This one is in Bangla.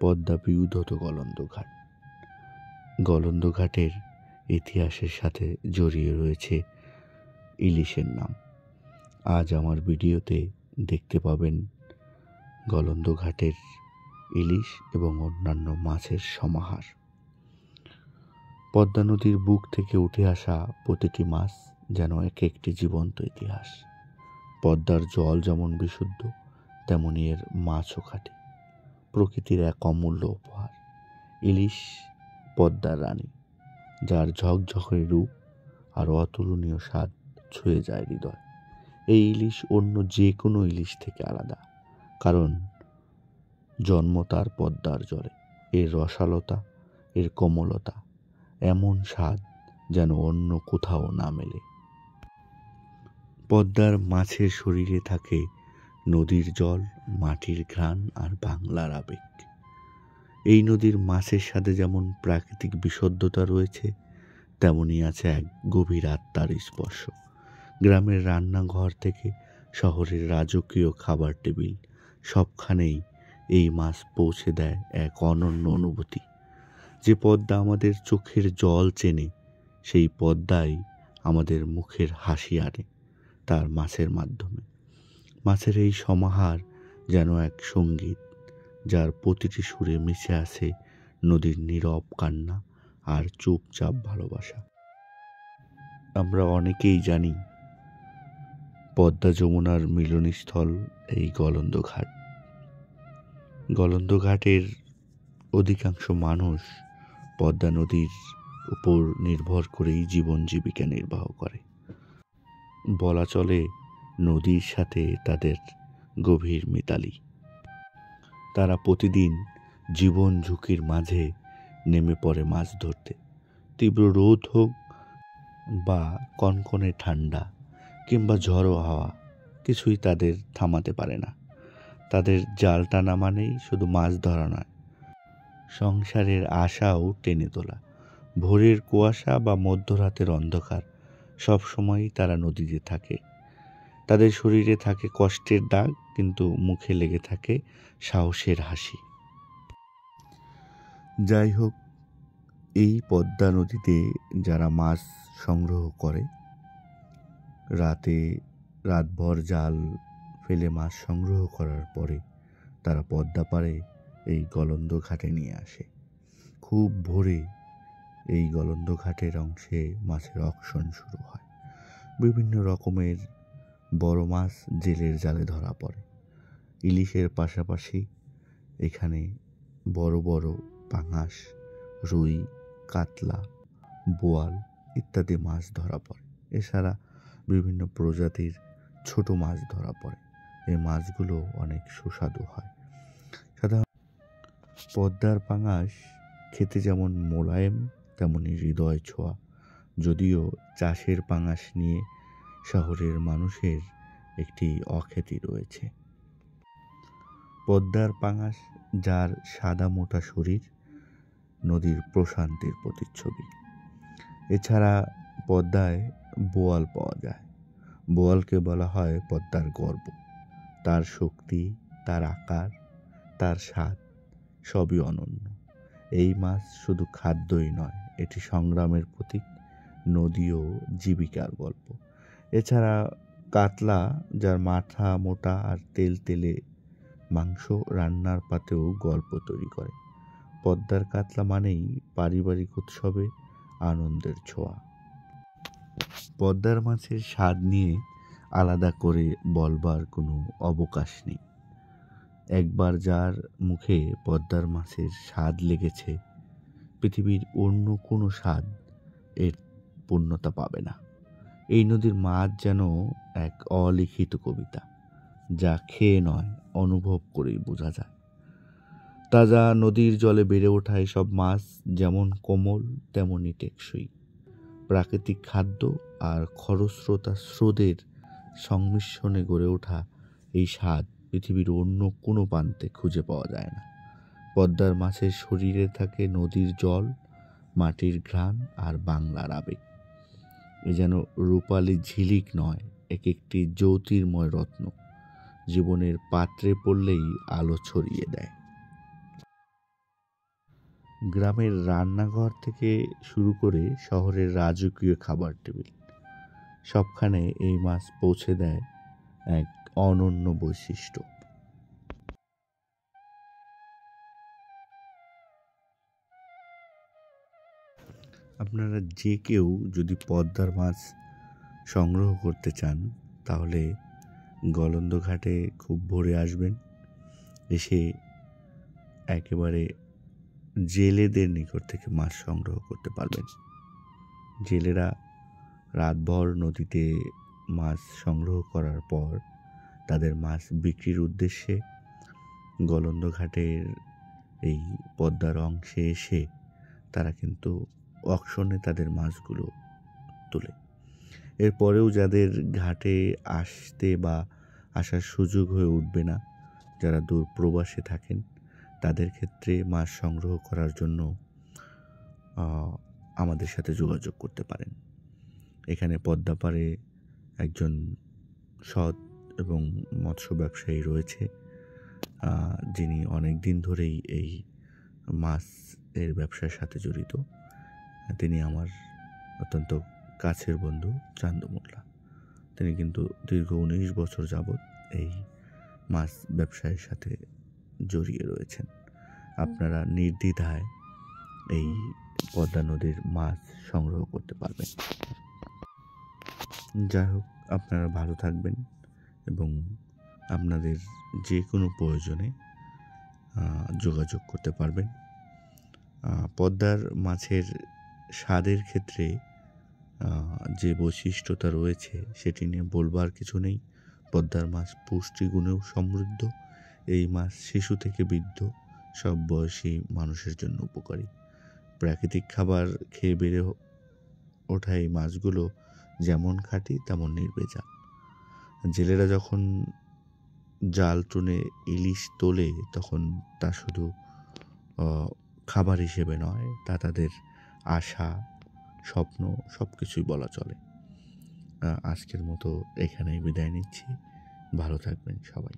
পদ্মা বিউধত গলন্দঘাট। গলন্দঘাটের ইতিহাসের সাথে জড়িয়ে রয়েছে ইলিশের নাম। আজ আমার ভিডিওতে দেখতে পাবেন গলন্দঘাটের ইলিশ এবং অন্যান্য মাছের সমাহার। পদ্মা নদীর বুক থেকে উঠে আসা প্রতিটি মাছ যেন এক একটি জীবন্ত ইতিহাস। পদ্মার জল যেমন বিশুদ্ধ, তেমনি এর মাছও খাঁটি, প্রকৃতির এক অমূল্য উপহার। ইলিশ পদ্মার রানী, যার ঝকঝকে রূপ আর অতুলনীয় স্বাদ ছুঁয়ে যায় হৃদয়। এই ইলিশ অন্য যে কোনো ইলিশ থেকে আলাদা, কারণ জন্ম তার পদ্মার জলে। এর রসালতা, এর কোমলতা, এমন স্বাদ যেন অন্য কোথাও না মেলে। পদ্মার মাছের শরীরে থাকে নদীর জল, মাটির ঘ্রাণ আর বাংলার আবেগ। এই নদীর মাছের সাথে যেমন প্রাকৃতিক বিশুদ্ধতা রয়েছে, তেমনি আছে এক গভীর আত্মার স্পর্শ। গ্রামের রান্নাঘর থেকে শহরের রাজকীয় খাবার টেবিল, সবখানেই এই মাছ পৌঁছে দেয় এক অনন্য অনুভূতি। যে পদ্মা আমাদের চোখের জল চেনে, সেই পদ্মাই আমাদের মুখের হাসি আনে তার মাছের মাধ্যমে। মাছের এই সমাহার যেন এক সঙ্গীত, যার প্রতিটি সুরে মিশে আছে নদীর নীরব কান্না আর চুপচাপ ভালোবাসা। আমরা অনেকেই জানি পদ্মা যমুনার মিলনস্থল এই গলন্দঘাট। গলন্দঘাটের অধিকাংশ মানুষ পদ্মা নদীর উপর নির্ভর করেই জীবন জীবিকা নির্বাহ করে। বলা চলে নদীর সাথে তাদের গভীর মিতালি। তারা প্রতিদিন জীবন ঝুঁকির মাঝে নেমে পড়ে মাছ ধরতে। তীব্র রোদ হোক বা কনকনে ঠান্ডা কিংবা ঝড়ো হাওয়া, কিছুই তাদের থামাতে পারে না। তাদের জাল টানা মানেই শুধু মাছ ধরা নয়, সংসারের আশাও টেনে তোলা। ভোরের কুয়াশা বা মধ্যরাতের অন্ধকার, সবসময়ই তারা নদীতে থাকে। তাদের শরীরে থাকে কষ্টের দাগ, কিন্তু মুখে লেগে থাকে সাহসের হাসি। যাই হোক, এই পদ্মা নদীতে যারা মাছ সংগ্রহ করে, রাতভর জাল ফেলে মাছ সংগ্রহ করার পরে তারা পদ্মা পাড়ে এই গলন্দঘাটে নিয়ে আসে। খুব ভোরে এই গলন্দঘাটের অংশে মাছের অকশন শুরু হয়। বিভিন্ন রকমের বড় মাছ জেলের জালে ধরা পড়ে। ইলিশের পাশাপাশি এখানে বড় বড় পাঙাশ, রুই, কাতলা, বোয়াল ইত্যাদি মাছ ধরা পড়ে। এছাড়া বিভিন্ন প্রজাতির ছোট মাছ ধরা পড়ে। এই মাছগুলো অনেক সুস্বাদু হয়। সাধারণত পদ্মার পাঙাশ খেতে যেমন মোলায়েম, তেমনি হৃদয় ছোঁয়া। যদিও চাষের পাঙাশ নিয়ে শহরের মানুষের একটি অখ্যাতি রয়েছে। পদ্মার পাঙাশ, যার সাদা মোটা শরীর, নদীর প্রশান্তির প্রতিচ্ছবি। এছাড়া পদ্মায় বোয়াল পাওয়া যায়। বোয়ালকে বলা হয় পদ্মার গর্ব। তার শক্তি, তার আকার, তার স্বাদ সবই অনন্য। এই মাছ শুধু খাদ্যই নয়, এটি সংগ্রামের প্রতীক, নদী ও জীবিকার গল্প। এছাড়া কাতলা, যার মাথা মোটা আর তেলে মাংস, রান্নার পাতেও গল্প তৈরি করে। পদ্মার কাতলা মানেই পারিবারিক উৎসবে আনন্দের ছোঁয়া। পদ্মার মাছের স্বাদ নিয়ে আলাদা করে বলবার কোনো অবকাশ নেই। একবার যার মুখে পদ্মার মাছের স্বাদ লেগেছে, পৃথিবীর অন্য কোনো স্বাদ এর পূর্ণতা পাবে না। এই নদীর মাছ যেন এক অলিখিত কবিতা, যা খেয়ে নয়, অনুভব করেই বোঝা যায়। তাজা নদীর জলে বেড়ে ওঠা এসব মাছ যেমন কোমল, তেমনি টেকসই। প্রাকৃতিক খাদ্য আর খরস্রোতা স্রোতের সংমিশ্রণে গড়ে ওঠা এই স্বাদ পৃথিবীর অন্য কোনো প্রান্তে খুঁজে পাওয়া যায় না। পদ্মার মাছের শরীরে থাকে নদীর জল, মাটির ঘ্রাণ আর বাংলার আবেগ। এ যেন রূপালী ঝিলিক নয়, এক একটি জ্যোতির্ময় রত্ন, জীবনের পাত্রে পড়লেই আলো ছড়িয়ে দেয়। গ্রামের রান্নাঘর থেকে শুরু করে শহরের রাজকীয় খাবার টেবিল, সবখানে এই মাছ পৌঁছে দেয় এক অনন্য বৈশিষ্ট্য। আপনারা যে কেউ যদি পদ্মার মাছ সংগ্রহ করতে চান তাহলে গলন্দ ঘাটে খুব ভোরে আসবেন, এসে একেবারে জেলেদের নিকট থেকে মাছ সংগ্রহ করতে পারবেন। জেলেরা রাতভর নদীতে মাছ সংগ্রহ করার পর তাদের মাছ বিক্রির উদ্দেশ্যে গলন্দ ঘাটের এই পদ্মার অংশে এসে তারা কিন্তু অকশনে তাদের মাছগুলো তোলে। এরপরেও যাদের ঘাটে আসতে বা আসার সুযোগ হয়ে উঠবে না, যারা দূর প্রবাসে থাকেন, তাদের ক্ষেত্রে মাছ সংগ্রহ করার জন্য আমাদের সাথে যোগাযোগ করতে পারেন। এখানে পদ্মাপাড়ে একজন সৎ এবং মৎস্য ব্যবসায়ী রয়েছে, যিনি অনেক দিন ধরেই এই মাছের ব্যবসার সাথে জড়িত। তিনি আমার অত্যন্ত কাছের বন্ধু চান্দু মোল্লা। তিনি কিন্তু দীর্ঘ 19 বছর যাবৎ এই মাছ ব্যবসায়ের সাথে জড়িয়ে রয়েছেন। আপনারা নির্দ্বিধায় এই পদ্মা নদীর মাছ সংগ্রহ করতে পারবেন। যাই হোক, আপনারা ভালো থাকবেন এবং আপনাদের যে কোনো প্রয়োজনে যোগাযোগ করতে পারবেন। পদ্মার মাছের স্বাদের ক্ষেত্রে যে বৈশিষ্ট্যতা রয়েছে সেটি নিয়ে বলবার কিছু নেই। পদ্মার মাছ পুষ্টিগুণেও সমৃদ্ধ। এই মাছ শিশু থেকে বৃদ্ধ সব বয়সী মানুষের জন্য উপকারী। প্রাকৃতিক খাবার খেয়ে বেড়ে ওঠা এই মাছগুলো যেমন খাঁটি তেমন নির্ভেজাল। জেলেরা যখন জাল টুনে ইলিশ তোলে তখন তা শুধু খাবার হিসেবে নয়, তা তাদের আশা, স্বপ্ন সব কিছুই বলা চলে। আজকের মতো এখানেই বিদায় নিচ্ছি। ভালো থাকবেন সবাই।